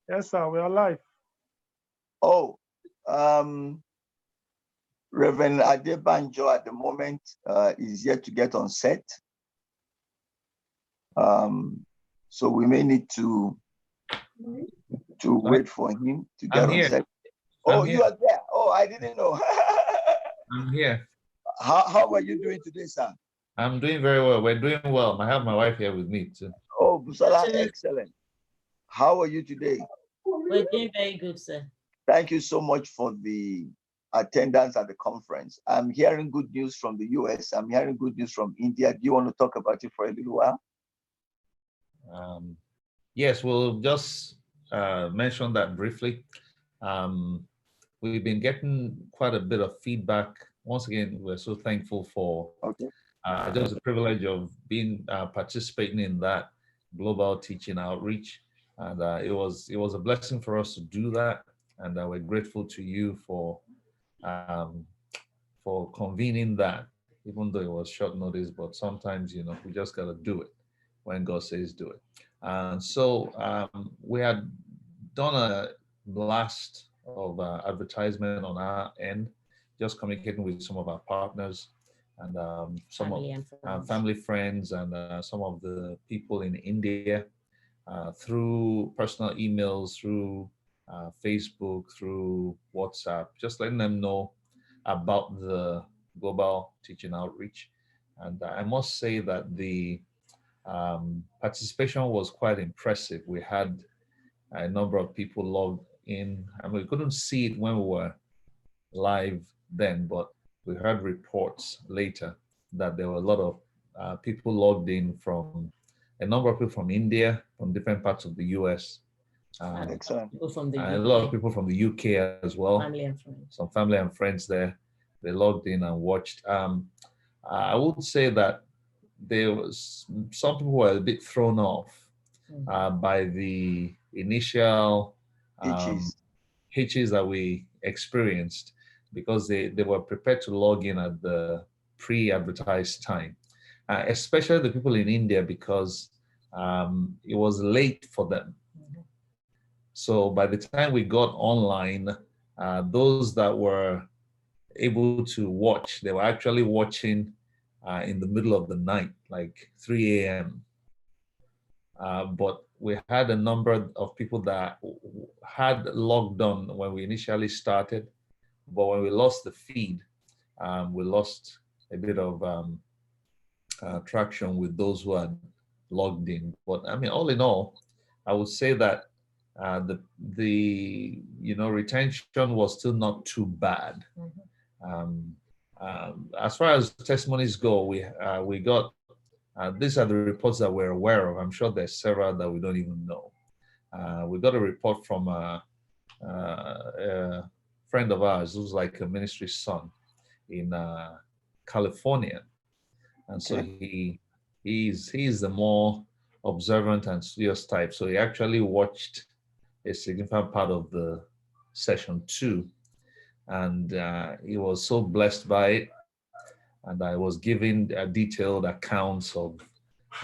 Yes, sir, we are live. Oh, Reverend Adebanjo at the moment is yet to get on set. So we may need to wait for him to get on set. Oh, you are there. Oh, I didn't know. I'm here. How are you doing today, sir? I'm doing very well. We're doing well. I have my wife here with me too. Oh, Busala, excellent. How are you today? We're doing very good, sir. Thank you so much for the attendance at the conference. I'm hearing good news from the US. I'm hearing good news from India. Do you want to talk about it for a little while? Yes, we'll just mention that briefly. We've been getting quite a bit of feedback. Once again, we're so thankful for just the privilege of being participating in that global teaching outreach. And it was a blessing for us to do that. And we're grateful to you for convening that, even though it was short notice, but sometimes, you know, we just got to do it when God says do it. And so we had done a blast of advertisement on our end, just communicating with some of our partners and some family friends and some of the people in India through personal emails, through Facebook, through WhatsApp, just letting them know about the global teaching outreach. And I must say that the participation was quite impressive. We had a number of people logged in, and we couldn't see it when we were live then, but we heard reports later that there were a lot of people logged in from a number of people from India, from different parts of the US. Excellent. From the a lot of people from the UK as well. Family and friends. Some family and friends there. They logged in and watched. I would say that there was some people were a bit thrown off by the initial hitches that we experienced, because they were prepared to log in at the pre-advertised time, especially the people in India, because it was late for them. So by the time we got online, those that were able to watch, they were actually watching in the middle of the night, like 3 a.m. But we had a number of people that had logged on when we initially started, but when we lost the feed, we lost a bit of traction with those who had logged in. But I mean, all in all, I would say that the retention was still not too bad. As far as testimonies go, we got these are the reports that we're aware of. I'm sure there's several that we don't even know. We got a report from a friend of ours who's like a ministry son in California, and so he's the more observant and studious type. So he actually watched a significant part of the session 2, and he was so blessed by it. And I was giving detailed accounts of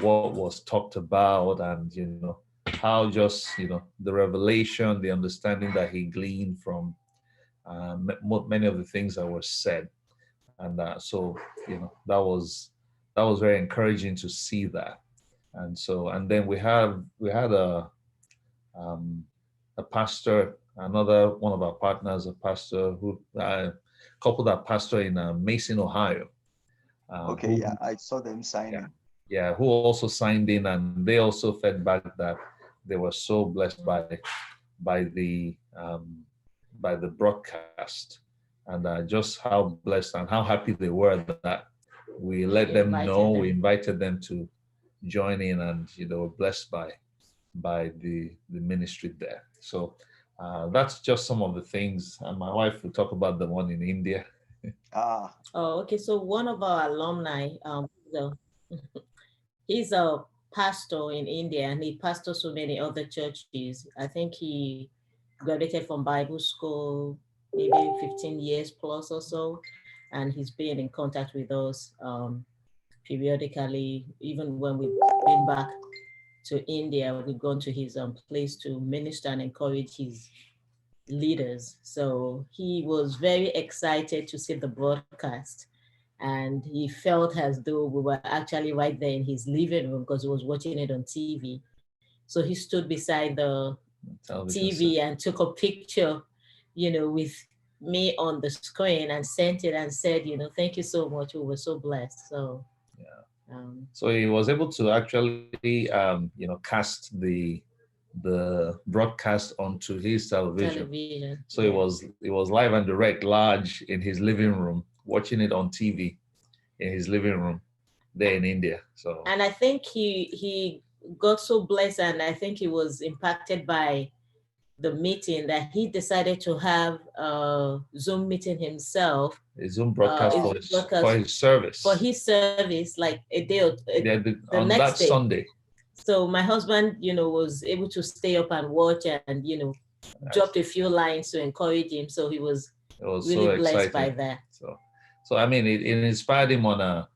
what was talked about, and how just the revelation, the understanding that he gleaned from many of the things that were said, and so that was very encouraging to see that. And then we had a pastor, another one of our partners, a pastor who couple that pastor in Mason, Ohio. I saw them signing. Yeah, who also signed in, and they also fed back that they were so blessed by the broadcast, and just how blessed and how happy they were that we let them know. We invited them to join in, and were blessed by the ministry there. So That's just some of the things. And my wife will talk about the one in India. Ah, Oh, okay. So one of our alumni, so he's a pastor in India and he pastors so many other churches. I think he graduated from Bible school maybe 15 years plus or so. And he's been in contact with us periodically, even when we've been back to India, we've gone to his place to minister and encourage his leaders. So he was very excited to see the broadcast. And he felt as though we were actually right there in his living room because he was watching it on TV. So he stood beside the Television set. TV and took a picture, with me on the screen and sent it and said, thank you so much. We were so blessed. So, Yeah. So he was able to actually, cast the broadcast onto his television. So yeah. it was live and direct, large in his living room, watching it on TV in his living room there in India. So And I think he got so blessed, and I think he was impacted by the meeting that he decided to have a Zoom meeting himself. a Zoom broadcast for his service. For his service, like a day or the on next that day. Sunday. So my husband, was able to stay up and watch and, dropped a few lines to encourage him. So he was really so blessed exciting by that. So I mean, it inspired him on a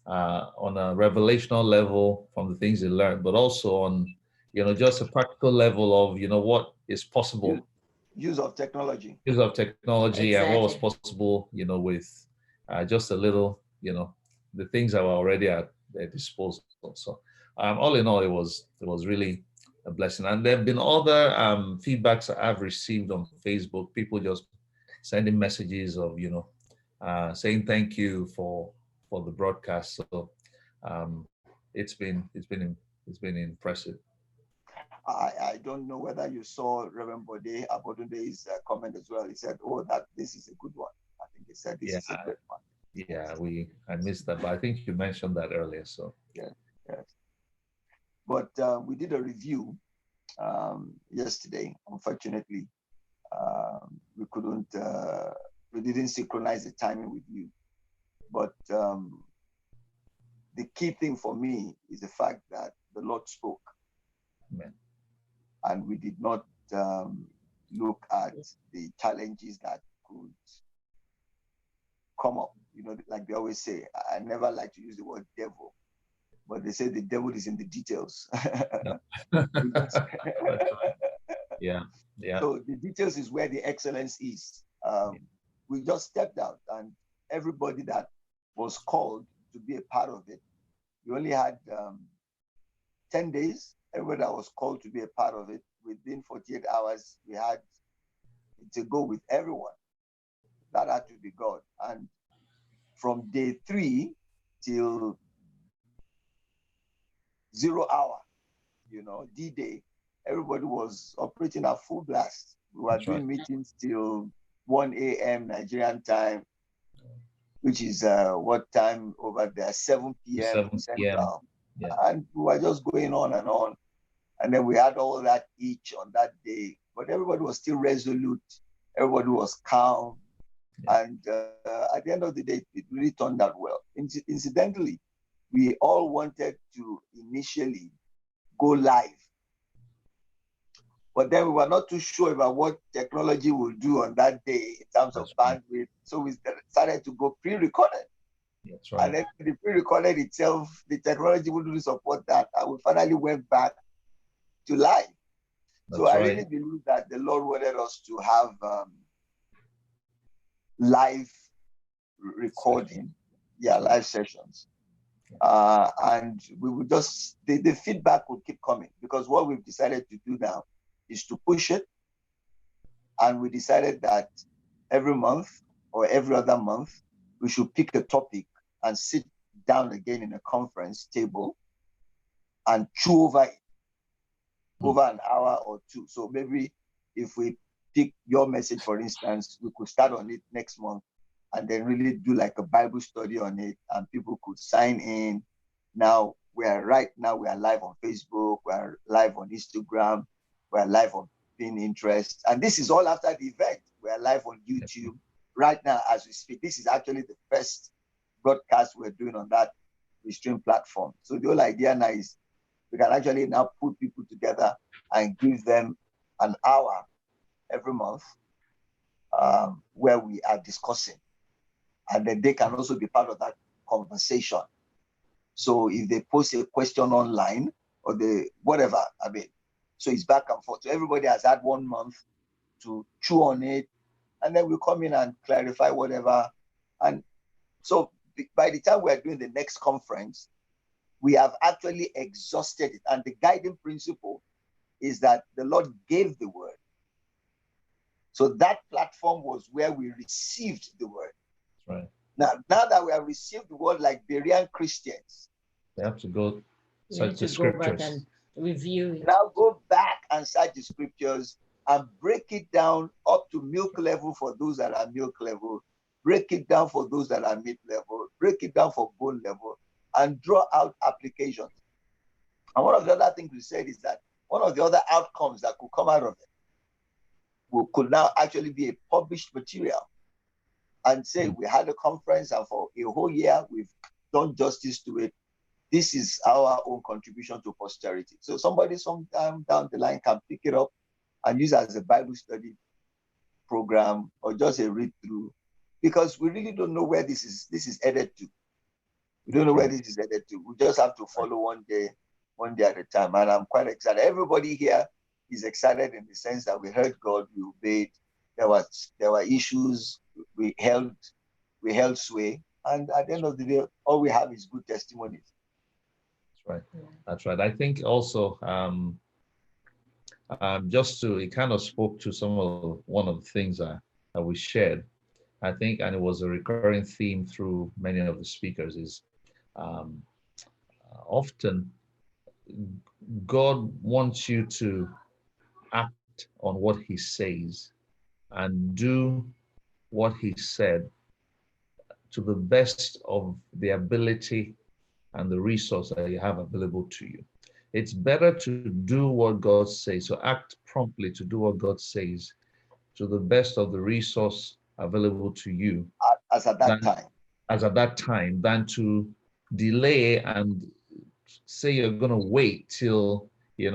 revelational level from the things he learned, but also on, just a practical level of, what is possible. Use of technology. Use of technology Exactly. And what was possible, with just a little, the things that were already at their disposal. So all in all, it was really a blessing. And there have been other feedbacks that I've received on Facebook, people just sending messages of, saying thank you for the broadcast. So it's been impressive. I don't know whether you saw Reverend Bode Abodunde's comment as well. He said, "Oh, that this is a good one." I think he said this is a good one. Yeah, I missed that, but I think you mentioned that earlier. So yes. But we did a review yesterday. Unfortunately, we couldn't. We didn't synchronize the timing with you. But the key thing for me is the fact that the Lord spoke. Amen. And we did not look at the challenges that could come up. Like they always say, I never like to use the word devil, but they say the devil is in the details. Yeah. So the details is where the excellence is. We just stepped out, and everybody that was called to be a part of it, we only had 10 days. Everybody that was called to be a part of it, within 48 hours, we had to go with everyone. That had to be God. And from day 3 till 0 hour, D-Day, everybody was operating at full blast. We were doing meetings till 1 a.m. Nigerian time, which is what time over there? 7 p.m. Central. Yeah. And we were just going on and on. And then we had all that each on that day, but everybody was still resolute. Everybody was calm. Yeah. And at the end of the day, it really turned out well. Incidentally, we all wanted to initially go live, but then we were not too sure about what technology will do on that day in terms of bandwidth. So we started to go pre-recorded. That's right. And then the pre-recorded itself, the technology wouldn't support that. And we finally went back to live. So I really believe that the Lord wanted us to have live recording, live sessions. And we would just, the feedback would keep coming, because what we've decided to do now is to push it. And we decided that every month or every other month, we should pick a topic and sit down again in a conference table and chew over it. Over an hour or two. So maybe if we pick your message, for instance, we could start on it next month and then really do like a Bible study on it, and people could sign in. Now we are live on Facebook, we are live on Instagram, we are live on been interest. And this is all after the event. We're live on YouTube right now as we speak. This is actually the first broadcast we're doing on that stream platform. So the whole idea now is we can actually now put people together and give them an hour every month where we are discussing. And then they can also be part of that conversation. So if they post a question online or whatever, I mean, so it's back and forth. So everybody has had 1 month to chew on it, and then we come in and clarify whatever. And so by the time we're doing the next conference, we have actually exhausted it. And the guiding principle is that the Lord gave the word. So that platform was where we received the word. Right. Now that we have received the word like Berean Christians, they have to go search the go back scriptures. and review it. Now go back and search the scriptures and break it down up to milk level for those that are milk level, break it down for those that are meat level, break it down for bone level, and draw out applications. And one of the other things we said is that one of the other outcomes that could come out of it could now actually be a published material and say we had a conference and for a whole year we've done justice to it. This is our own contribution to posterity. So somebody sometime down the line can pick it up and use it as a Bible study program or just a read through, because we really don't know where this is headed to. We don't know where this is headed to. We just have to follow one day at a time. And I'm quite excited. Everybody here is excited in the sense that we heard God, we obeyed. There were issues, we held sway, and at the end of the day, all we have is good testimonies. That's right. That's right. I think also it kind of spoke to one of the things that we shared. I think, and it was a recurring theme through many of the speakers, is often God wants you to act on what he says and do what he said to the best of the ability and the resource that you have available to you. It's better to do what God says, so act promptly to do what God says to the best of the resource available to you as at that time than to delay and say you're going to wait till you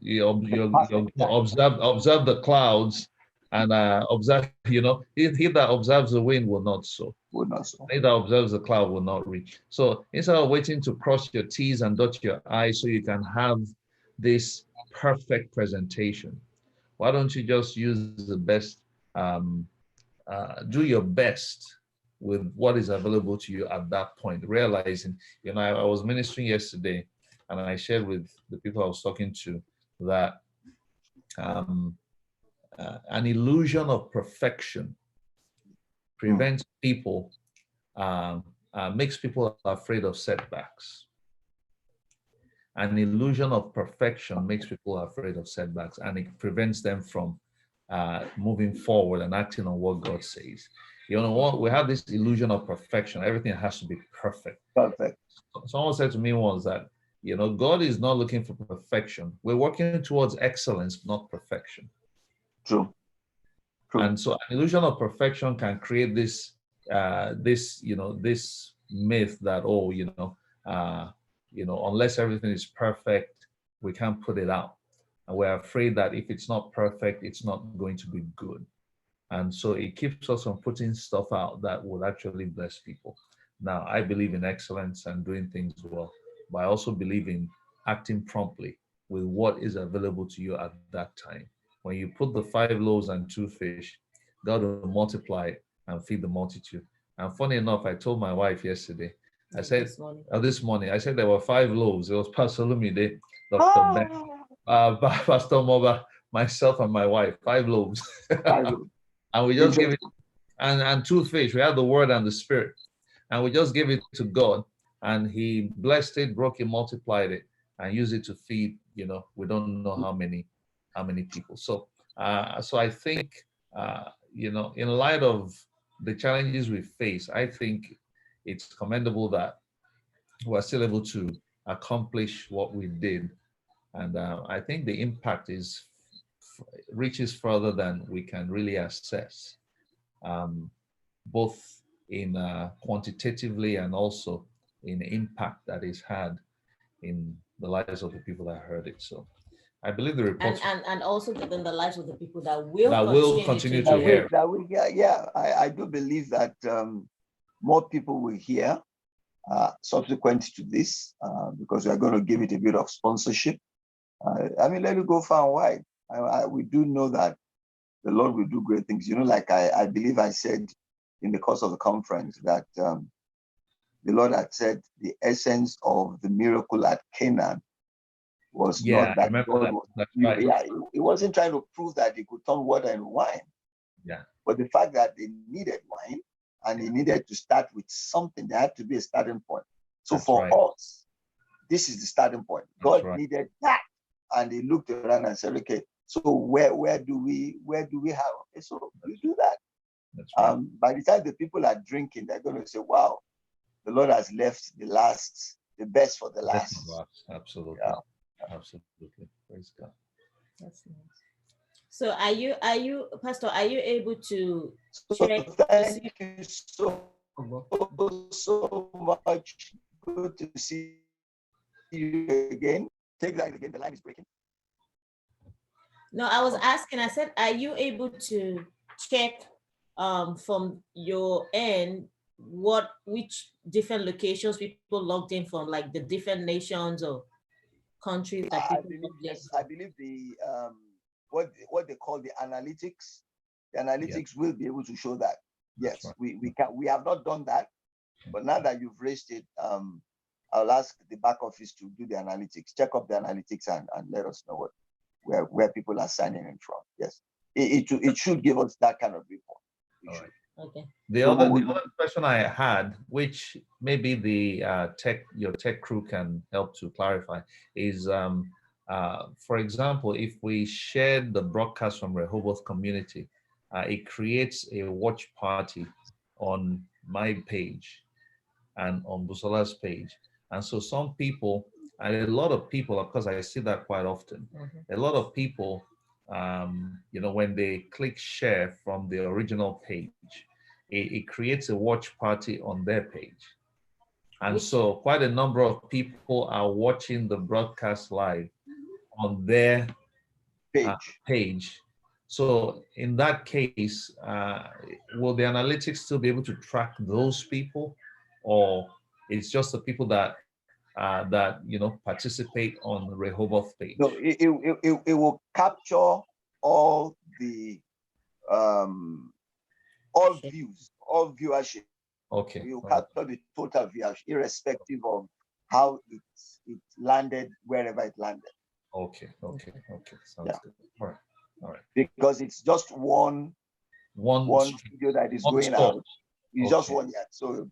observe the clouds and observe, he that observes the wind will not sow. He that observes the cloud will not reap. So instead of waiting to cross your T's and dot your I's so you can have this perfect presentation, why don't you just use the best, do your best with what is available to you at that point, realizing, I was ministering yesterday and I shared with the people I was talking to that an illusion of perfection prevents people, makes people afraid of setbacks. An illusion of perfection makes people afraid of setbacks, and it prevents them from moving forward and acting on what God says. We have this illusion of perfection. Everything has to be perfect. Perfect. Someone said to me once that, God is not looking for perfection. We're working towards excellence, not perfection. True. And so an illusion of perfection can create this myth that, unless everything is perfect, we can't put it out. And we're afraid that if it's not perfect, it's not going to be good. And so it keeps us from putting stuff out that will actually bless people. Now, I believe in excellence and doing things well, but I also believe in acting promptly with what is available to you at that time. When you put the 5 loaves and 2 fish, God will multiply it and feed the multitude. And funny enough, I told my wife yesterday, I said, this morning, I said there were 5 loaves. It was Pastor Lumide, Dr. Ben, Pastor Moba, myself, and my wife, 5 loaves. And we just gave it, and 2 fish. We had the word and the spirit. And we just gave it to God. And he blessed it, broke it, multiplied it, and used it to feed, we don't know how many people. So I think, in light of the challenges we face, I think it's commendable that we're still able to accomplish what we did. And I think the impact is reaches further than we can really assess, both in quantitatively and also in impact that is had in the lives of the people that heard it. So I believe the report and also within the lives of the people that will continue to hear. I do believe that more people will hear subsequent to this because we are going to give it a bit of sponsorship. I mean, let it go far and wide. We do know that the Lord will do great things. You know, like I believe I said in the course of the conference that the Lord had said the essence of the miracle at Canaan was not that God was, right. He wasn't trying to prove that he could turn water into wine. Yeah. But the fact that they needed wine and he needed to start with something, there had to be a starting point. So for us, this is the starting point. God needed that. And he looked around and said, okay, so where do we have? Okay, so you do that. That's right. By the time the people are drinking, they're going to say, wow, the Lord has left the best for the last. Absolutely. Yeah. Absolutely. Praise God. That's nice. So are you, Pastor, are you able to check? Thank you so much. Good to see you again. Take that again. The line is breaking. No, I was asking, I said, are you able to check from your end which different locations people logged in from, like the different nations or countries that people logged in? I believe the what they call the analytics. The analytics will be able to show that. Yes, we have not done that, but now that you've raised it, I'll ask the back office to do the analytics, check up the analytics and let us know where people are signing in from. Yes, it should give us that kind of report. All right. Okay. The other question I had, which maybe your tech crew can help to clarify, is for example, if we shared the broadcast from Rehoboth community, it creates a watch party on my page and on Busola's page. And so some people, and a lot of people, of course, I see that quite often. A lot of people, when they click share from the original page, it creates a watch party on their page. And so quite a number of people are watching the broadcast live on their page. So in that case, will the analytics still be able to track those people, or it's just the people that participate on the Rehoboth page? No, it will capture all the all views, all viewership. Okay. You capture the total viewership, irrespective of how it landed, wherever it landed. Okay. Sounds good. All right. Because it's just one video that is going out. It's just one yet. So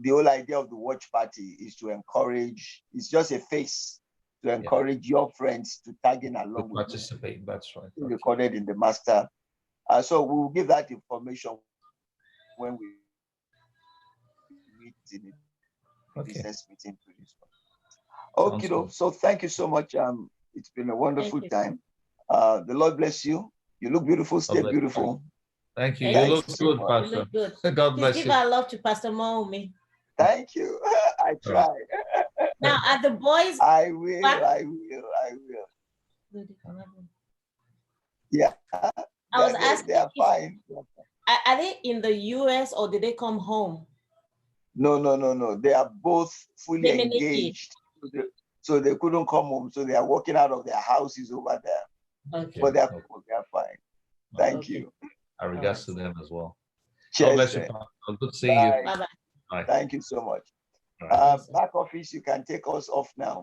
the whole idea of the watch party is to encourage. It's just a face to encourage your friends to tag in along with participate. You. That's right. Recorded in the master. So we will give that information when we meet in the business meeting. Okay, so thank you so much. It's been a wonderful time. The Lord bless you. You look beautiful. Stay beautiful. Thank you. You look good, Pastor. You look good. God bless you. Give our love to Pastor Momi. Thank you. I try. Now, are the boys? I will. Yeah. I was asking. They are fine. Are they in the US or did they come home? No. They are both fully engaged. So they couldn't come home. So they are working out of their houses over there. Okay. But they are fine. Thank you. Our regards to them as well. Cheers. God bless you, Pastor. Good seeing you. Bye-bye. Thank you so much. Back office, you can take us off now.